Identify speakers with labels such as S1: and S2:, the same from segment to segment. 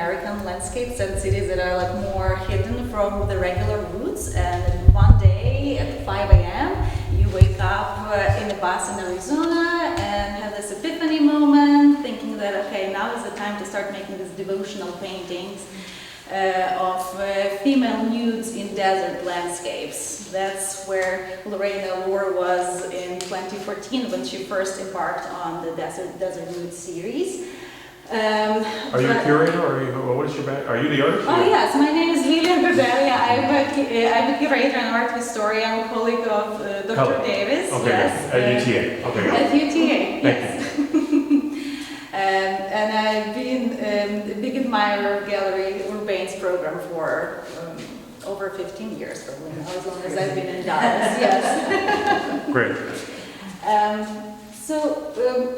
S1: American landscapes and cities that are like more hidden from the regular routes. And one day at 5 a.m. you wake up in a bus in Arizona and have this epiphany moment, thinking that okay, now is the time to start making these devotional paintings of female nudes in desert landscapes. That's where Lorena Lohr was in 2014 when she first embarked on the Desert Nude series.
S2: Are you a curator, or what is your background? Are you the artist?
S1: Oh yes, my name is Lilia Kudelia. I'm a curator and art historian, colleague of Dr. Davis.
S2: Okay,
S1: yes,
S2: at UTA. Okay,
S1: at UTA,
S2: thank
S1: yes.
S2: you.
S1: And I've been a big admirer of Gallery Urbain's program for over 15 years, probably now, as long as I've been in Dallas, yes.
S2: Great.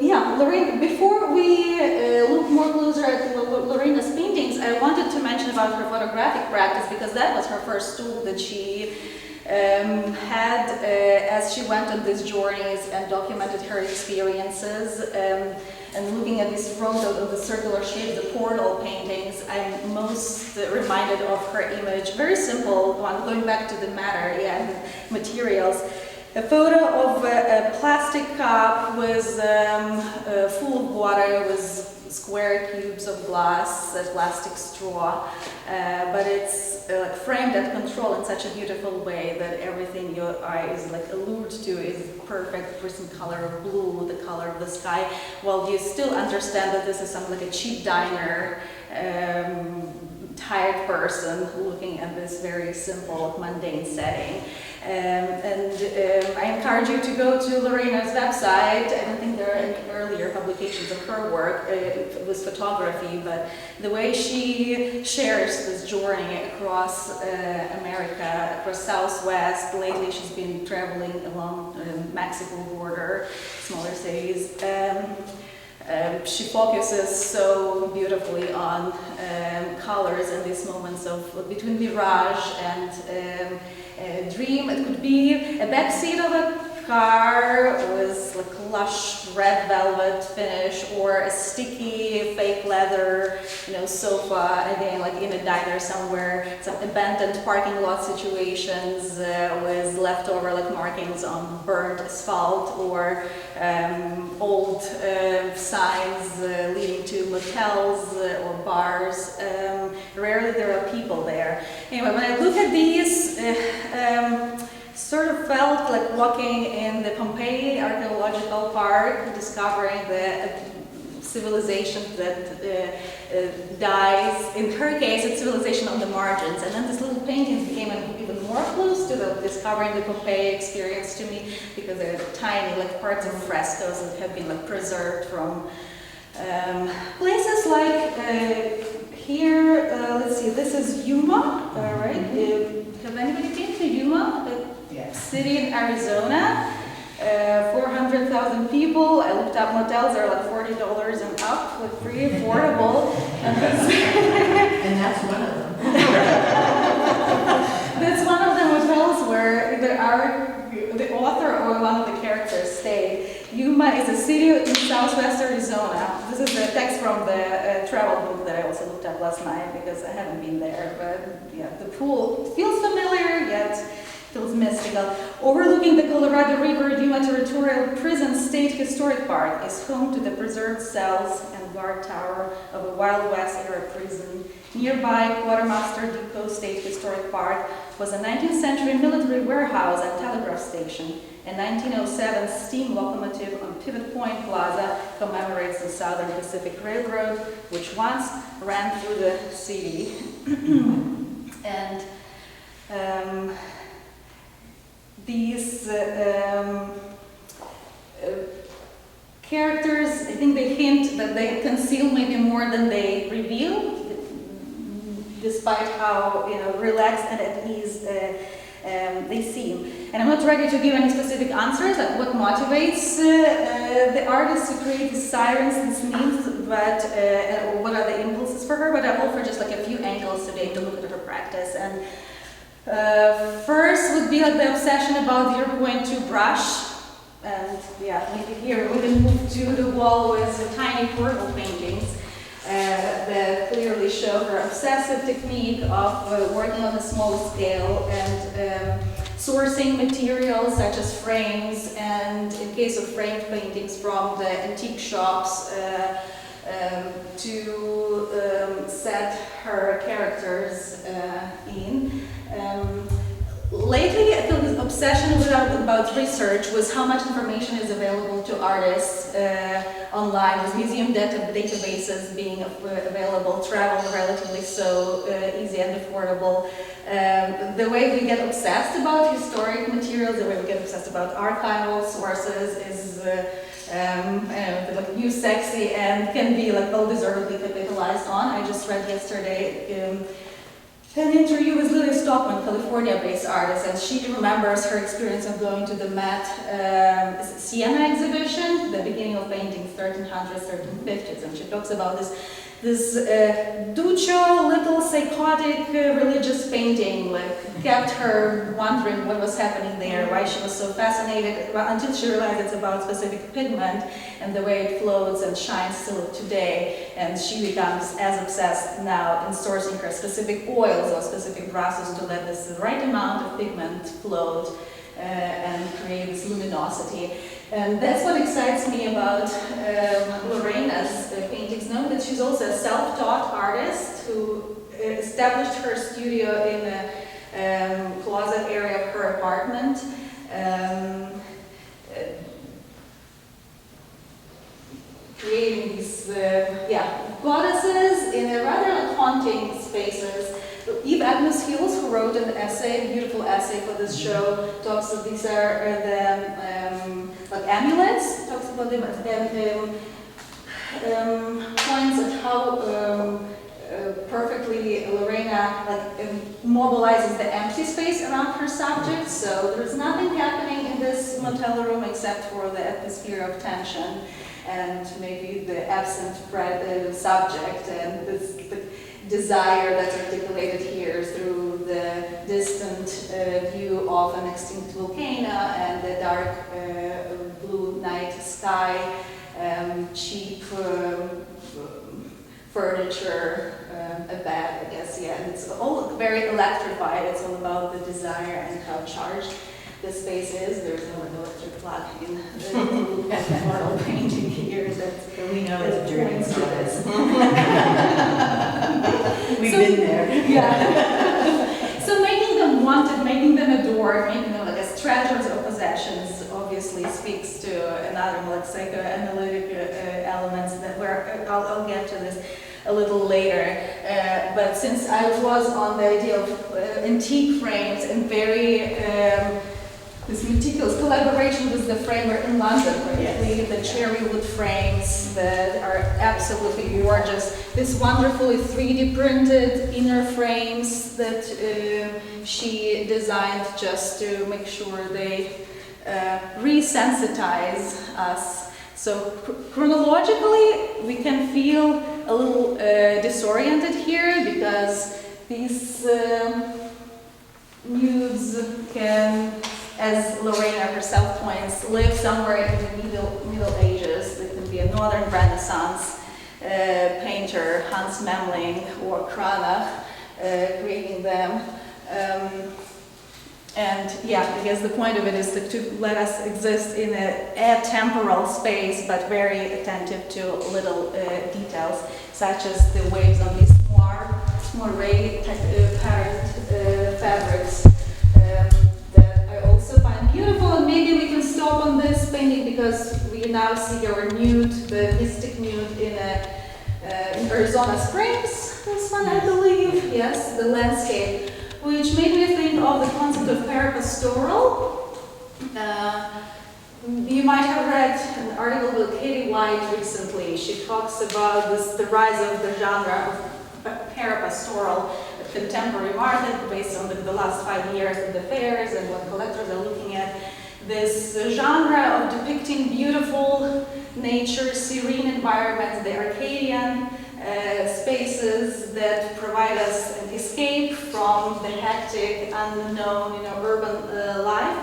S1: Yeah, Lorena, before we look more closer at Lorena's paintings, I wanted to mention about her photographic practice, because that was her first tool that she had as she went on these journeys and documented her experiences. And looking at this road of the circular shape, the portal paintings, I'm most reminded of her image, very simple one, going back to the matter, and materials. A photo of a plastic cup with full of water with square cubes of glass, a plastic straw, but it's like framed at control in such a beautiful way that everything your eye is like allured to is perfect prism color of blue, the color of the sky, while you still understand that this is some like a cheap diner tired person looking at this very simple, mundane setting. I encourage you to go to Lorena's website. I don't think there are any earlier publications of her work with photography, but the way she shares this journey across America, across Southwest. Lately she's been traveling along the Mexico border, smaller cities. She focuses so beautifully on colors and these moments of between mirage and dream. It could be a backseat of a car with like lush red velvet finish, or a sticky fake leather, sofa, again like in a diner somewhere, some abandoned parking lot situations with leftover like markings on burnt asphalt, or old signs leading to motels or bars. Rarely there are people there. Anyway, when I look at these, sort of felt like walking in the Pompeii archaeological park, discovering the civilization that dies. In her case, it's civilization on the margins. And then these little paintings became even more close to the discovering the Pompeii experience to me, because they're tiny, like parts of frescoes that have been like preserved from places like here. Let's see, this is Yuma, right? Have anybody been to Yuma?
S3: Yes.
S1: City in Arizona. 400,000 people. I looked up motels, they're like $40 and up, like pretty affordable.
S3: And that's one of them.
S1: That's one of the hotels where the author or one of the characters stayed. Yuma is a city in southwest Arizona. This is the text from the travel book that I also looked up last night, because I haven't been there. But yeah, the pool feels familiar, yet feels mystical. Overlooking the Colorado River, Yuma Territorial Prison State Historic Park is home to the preserved cells and guard tower of a Wild West era prison. Nearby, Quartermaster Depot State Historic Park was a 19th century military warehouse and telegraph station. A 1907 steam locomotive on Pivot Point Plaza commemorates the Southern Pacific Railroad, which once ran through the city. And these characters, I think they hint that they conceal maybe more than they reveal, despite how relaxed and at ease they seem. And I'm not ready to give any specific answers, like what motivates the artist to create these sirens, these myths, but what are the impulses for her. But I'll offer just like a few angles today to look at her practice. And first would be like the obsession about 0.2 brush. And yeah, maybe here we can move to the wall with the tiny portal paintings. that clearly show her obsessive technique of working on a small scale and sourcing materials such as frames, and in case of framed paintings from the antique shops to set her characters in. Lately, I feel this obsession about research was how much information is available to artists online, with museum databases being available, travel relatively so easy and affordable. The way we get obsessed about historic materials, the way we get obsessed about archival sources is like new sexy and can be like well-deservedly capitalized on. I just read yesterday an interview with Lilia Stockman, California-based artist, and she remembers her experience of going to the Met Siena exhibition, the beginning of painting, 1300s, 1350s, and she talks about this Duccio, little psychotic religious painting, like kept her wondering what was happening there, why she was so fascinated, until she realized it's about specific pigment and the way it floats and shines still today. And she becomes as obsessed now in sourcing her specific oils or specific brushes to let this right amount of pigment float and create this luminosity. And that's what excites me about Lorena's paintings, knowing that she's also a self-taught artist who established her studio in a closet area of her apartment. Creating these goddesses in a rather haunting spaces. Eve Agnes Hills, who wrote an essay, a beautiful essay for this show, talks that these are the like amulets, talks about them and points at how perfectly Lorena mobilizes the empty space around her subject. So there's nothing happening in this motel room except for the atmosphere of tension and maybe the absent subject and the desire that's articulated here through the distant view of an extinct volcano and the dark blue night sky, cheap furniture, a bed, I guess, yeah. And it's all very electrified. It's all about the desire and how charged the space is. There's no electric plug in the model painting here that
S3: we know it's during this. We've
S1: So,
S3: been there.
S1: Yeah. So making them wanted, making them adored, making them like as treasures or possessions obviously speaks to another like psychoanalytic elements that I'll get to this a little later. But since I was on the idea of antique frames and very this meticulous collaboration with the framer in London, particularly the cherry wood frames that are absolutely gorgeous. This wonderfully 3D printed inner frames that she designed just to make sure they resensitize us. So chronologically, we can feel a little disoriented here because these nudes can, as Lorena herself points, live somewhere in the Middle Ages. It can be a Northern Renaissance painter, Hans Memling or Cranach, creating them. And yeah, I guess the point of it is to let us exist in a atemporal space, but very attentive to little details, such as the waves on these moire patterned fabrics. Beautiful, and maybe we can stop on this painting because we now see our nude, the mystic nude in Arizona Springs, this one I believe, yes, the landscape, which made me think of the concept of Parapastoral. You might have read an article with Katie White recently. She talks about the rise of the genre of Parapastoral contemporary art based on the last 5 years of the fairs and what collectors are looking at. This genre of depicting beautiful nature, serene environments, the Arcadian spaces that provide us an escape from the hectic, unknown, urban life,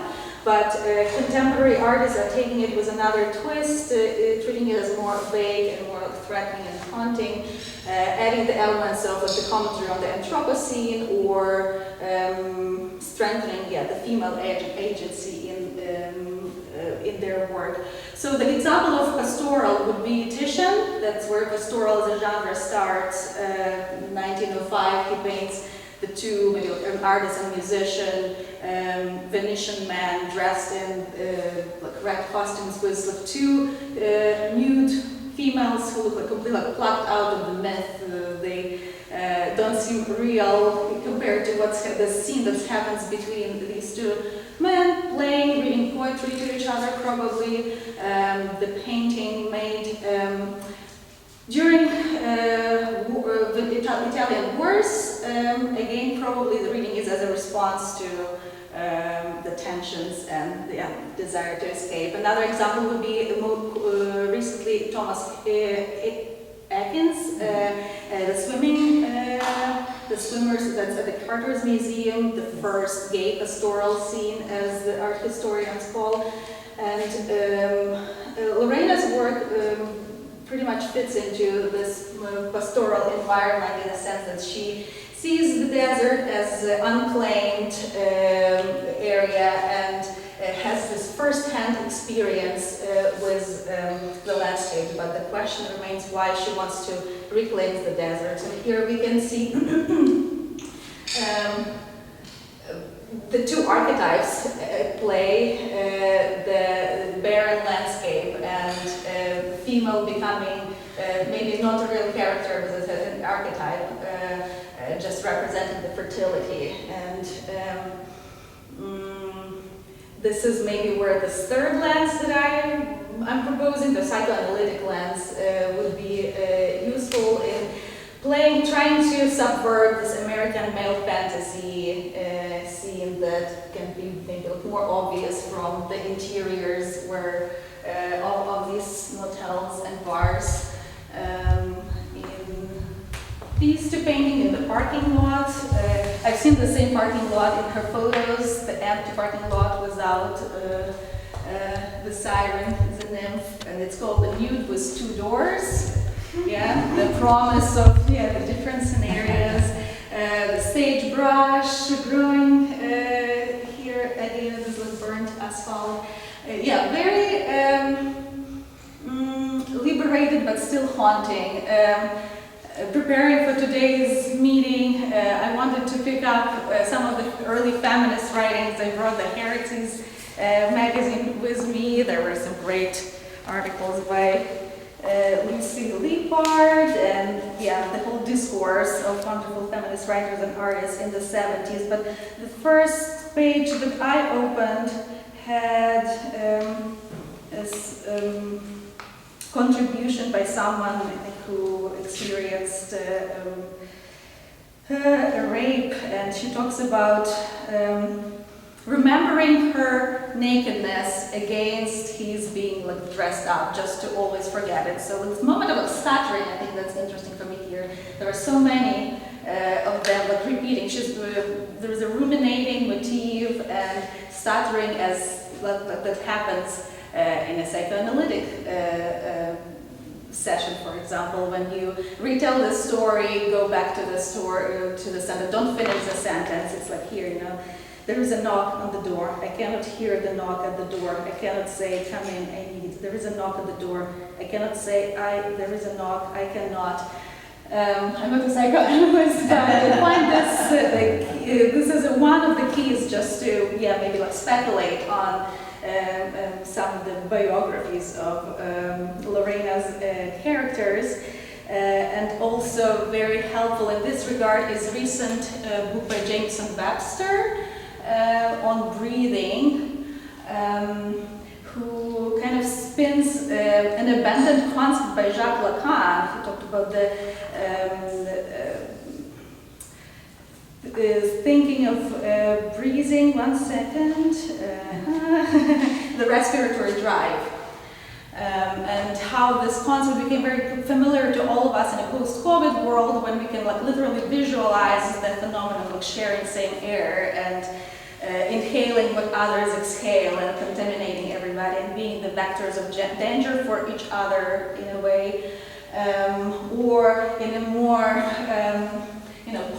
S1: but contemporary artists are taking it with another twist, treating it as more vague and more threatening and haunting, adding the elements of the commentary on the Anthropocene, or strengthening the female agency in their work. So the example of pastoral would be Titian. That's where pastoral as a genre starts. 1905, he paints the two, maybe an artist and musician, Venetian man dressed in like red costumes with like two nude females who look like completely plucked out of the myth. They don't seem real compared to what's the scene that happens between these two men playing, reading poetry to each other, probably. The painting made during the Italian wars. Again, probably the reading is as a response to the tensions and the desire to escape. Another example would be recently Thomas Atkins, the swimmers that's at the Carter's Museum, the first gay pastoral scene, as the art historians call. And Lorena's work pretty much fits into this pastoral environment in the sense that she sees the desert as an unclaimed area and has this first-hand experience with the landscape, but the question remains why she wants to reclaim the desert. And here we can see the two archetypes at play, the barren landscape and the female becoming maybe not a real character, but as an archetype, just representing the fertility. And this is maybe where this third lens that I'm proposing, the psychoanalytic lens, would be useful in trying to subvert this American male fantasy scene that can be maybe more obvious from the interiors where all of these motels and bars. In these two paintings in the parking lot, I've seen the same parking lot in her photos, the empty parking lot without the siren, the nymph, and it's called The Nude with Two Doors. Yeah, the promise of the different scenarios, the sagebrush growing here again, this was burnt asphalt. Very liberated but still haunting. Preparing for today's meeting, I wanted to pick up some of the early feminist writings. I brought the Heretics magazine with me. There were some great articles by Lucy Lippard and the whole discourse of wonderful feminist writers and artists in the 70s. But the first page that I opened had this contribution by someone who experienced a rape, and she talks about remembering her nakedness against his being like dressed up, just to always forget it. So this moment of stuttering, I think that's interesting for me here. There are so many of them like repeating. There is a ruminating motif and stuttering as that happens in a psychoanalytic session, for example, when you retell the story, go back to the story, to the sentence, don't finish the sentence. It's like here, there is a knock on the door. I cannot hear the knock at the door. I cannot say, come in, I need. There is a knock at the door. I cannot say, there is a knock, I cannot. I'm not a psychoanalyst, but I find this is one of the keys just to, maybe like speculate on some of the biographies of Lorena's characters. And also very helpful in this regard is recent book by Jameson Webster on breathing, who kind of spins an abandoned concept by Jacques Lacan, who talked about the thinking of breathing, one second, the respiratory drive. And how this concept became very familiar to all of us in a post-COVID world, when we can literally visualize the phenomenon of sharing same air and inhaling what others exhale and contaminating everybody and being the vectors of danger for each other in a way, or in a more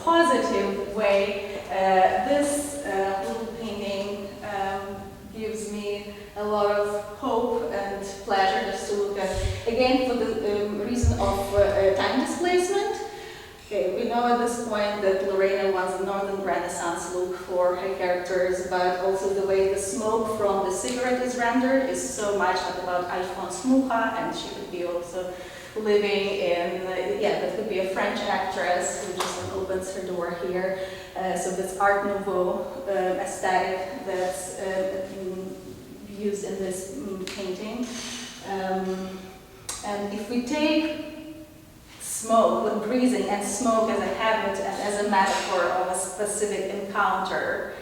S1: positive way. This little painting gives me a lot of hope and pleasure just to look at, again, for the reason of time displacement. Okay, we know at this point that Lorena wants the Northern Renaissance look for her characters, but also the way the smoke from the cigarette is rendered is so much like about Alphonse Mucha, and she could be also living in, that could be a French actress who just opens her door here. So this Art Nouveau aesthetic that's used in this painting. And if we take smoke, with breathing and smoke as a habit and as a metaphor of a specific encounter,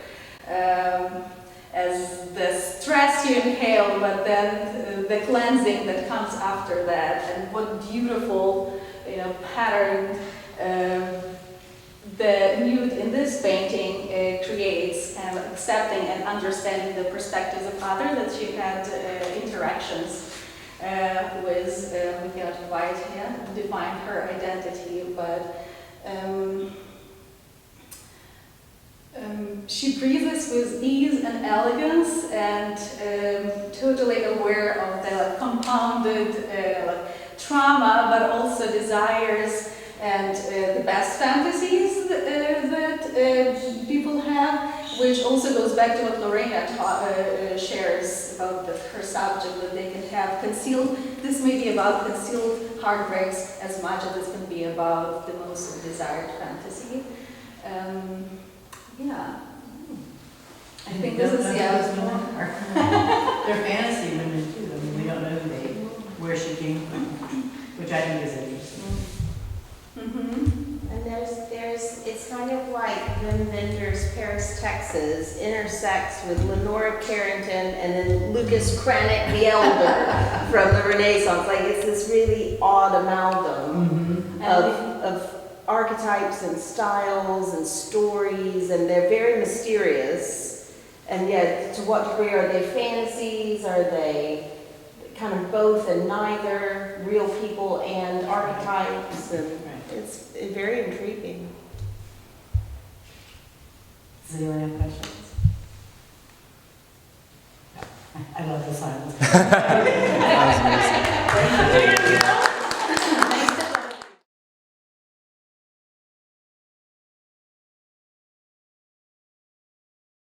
S1: as the stress you inhale, but then the cleansing that comes after that, and what beautiful, pattern the nude in this painting creates, and accepting and understanding the perspectives of others, that she had interactions with without quite define her identity, but she breathes with ease and elegance, and totally aware of the compounded trauma, but also desires and the best fantasies that people have, which also goes back to what Lorena shares about her subject, that they can have concealed. This may be about concealed heartbreaks as much as it can be about the most desired fantasy. I think this is
S3: those women are. They're fantasy women too. I mean, we don't know where she came from, which I think is interesting.
S4: And it's kind of like Wim Wenders' Paris, Texas intersects with Lenora Carrington and then Lucas Cranach the Elder from the Renaissance. Like, it's this really odd amalgam of archetypes and styles and stories, and they're very mysterious. And yet, to what degree are they fantasies? Are they kind of both and neither, real people and archetypes? And it's very intriguing.
S3: Does anyone have questions? I love the silence.
S2: That was amazing.